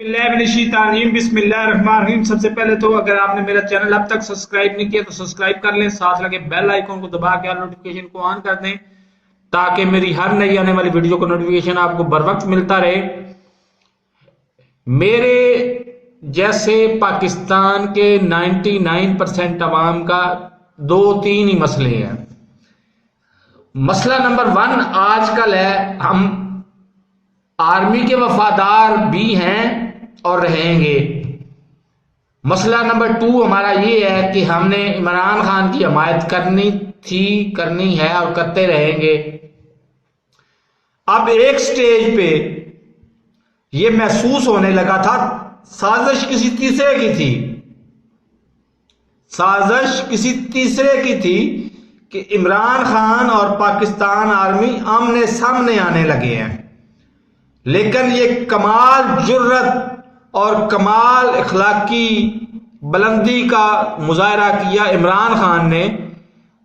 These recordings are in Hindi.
बिस्मिल्लाहिर्रहमानिर्रहीम। सबसे पहले तो अगर आपने मेरा चैनल अब तक सब्सक्राइब नहीं किया तो सब्सक्राइब कर लें, साथ लगे बेल आइकन को दबा के नोटिफिकेशन को ऑन कर दें ताकि मेरी हर नई आने वाली वीडियो को नोटिफिकेशन आपको बर वक्त मिलता रहे। मेरे जैसे पाकिस्तान के 99% अवाम का दो तीन ही मसले हैं। मसला नंबर 1 आजकल है, हम आर्मी के वफादार भी हैं और रहेंगे। मसला नंबर 2 हमारा ये है कि हमने इमरान खान की हमायत करनी थी, करनी है और करते रहेंगे। अब एक स्टेज पे ये महसूस होने लगा था साजिश किसी तीसरे की थी, साजिश किसी तीसरे की थी कि इमरान खान और पाकिस्तान आर्मी आमने सामने आने लगे हैं। लेकिन ये कमाल जुर्रत और कमाल इखलाकी बुलंदी का मुजाहरा किया इमरान खान ने।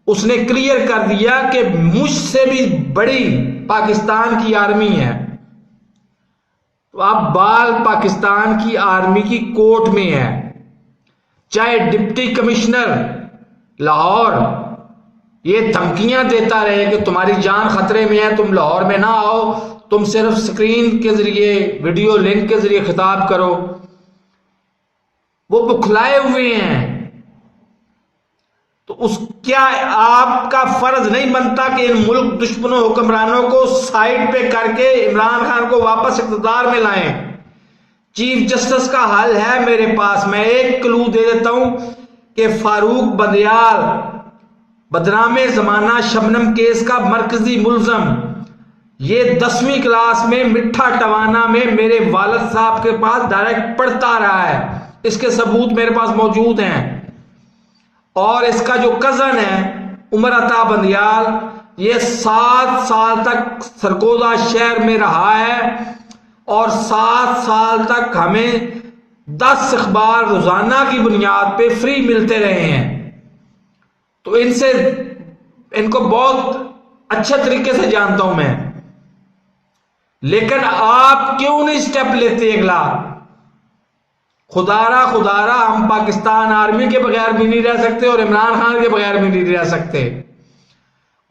उसने क्लियर कर दिया कि मुझसे भी बड़ी पाकिस्तान की आर्मी है। तो अब बाल पाकिस्तान की आर्मी की कोर्ट में है। चाहे डिप्टी कमिश्नर लाहौर ये धमकियां देता रहे कि तुम्हारी जान खतरे में है, तुम लाहौर में ना आओ, तुम सिर्फ स्क्रीन के जरिए वीडियो लिंक के जरिए खिताब करो, वो बुखलाए हुए हैं। तो उस क्या आपका फर्ज नहीं बनता कि इन मुल्क दुश्मनों हुक्मरानों को साइड पे करके इमरान खान को वापस इक़्तिदार में लाएं? चीफ जस्टिस का हल है मेरे पास। मैं एक क्लू दे देता हूं कि फारूक बंदयाल बदनामे जमाना शबनम केस का मरकजी मुलजम, ये 10वीं क्लास में मिठा टवाना में मेरे वालिद साहब के पास डायरेक्ट पढ़ता रहा है। इसके सबूत मेरे पास मौजूद हैं। और इसका जो कजन है उमर अता बंदयाल, ये 7 साल तक सरगोदा शहर में रहा है और 7 साल तक हमें 10 अखबार रोजाना की बुनियाद पे फ्री मिलते रहे हैं। तो इनको बहुत अच्छे तरीके से जानता हूं मैं। लेकिन आप क्यों नहीं स्टेप लेते अगला? खुदारा हम पाकिस्तान आर्मी के बगैर भी नहीं रह सकते और इमरान खान के बगैर भी नहीं रह सकते।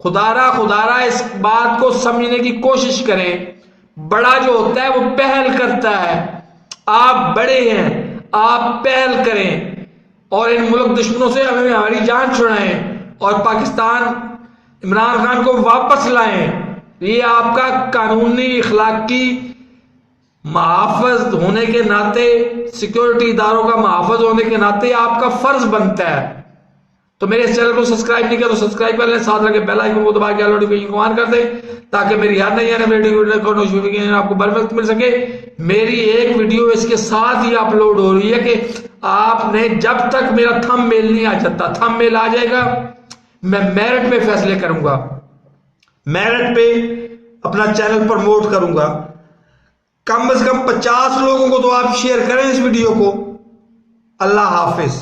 खुदारा इस बात को समझने की कोशिश करें। बड़ा जो होता है वो पहल करता है। आप बड़े हैं, आप पहल करें और इन मुल्क दुश्मनों से हमें हमारी जान छुड़ाएं और पाकिस्तान इमरान खान को वापस लाएं। ये आपका कानूनी इखलाकी मुहाफ़िज़ होने के नाते, सिक्योरिटी इदारों का मुहाफ़िज़ होने के नाते आपका फर्ज बनता है। तो मेरे इस चैनल को सब्सक्राइब नहीं किया तो सब्सक्राइब कर लें, साथ लगे बेल आइकन को दबा के नोटिफिकेशन को ऑन कर दें ताकि मेरी हर नई आने वीडियो को नोटिफिकेशन आपको बर वक्त मिल सके। मेरी एक वीडियो इसके साथ ही अपलोड हो रही है कि आपने जब तक मेरा थंबनेल नहीं आ जाता, थंबनेल आ जाएगा, मैं मेरिट पे फैसले करूंगा, मेरिट पे अपना चैनल प्रमोट करूंगा। कम से कम 50 लोगों को तो आप शेयर करें इस वीडियो को। अल्लाह हाफिज।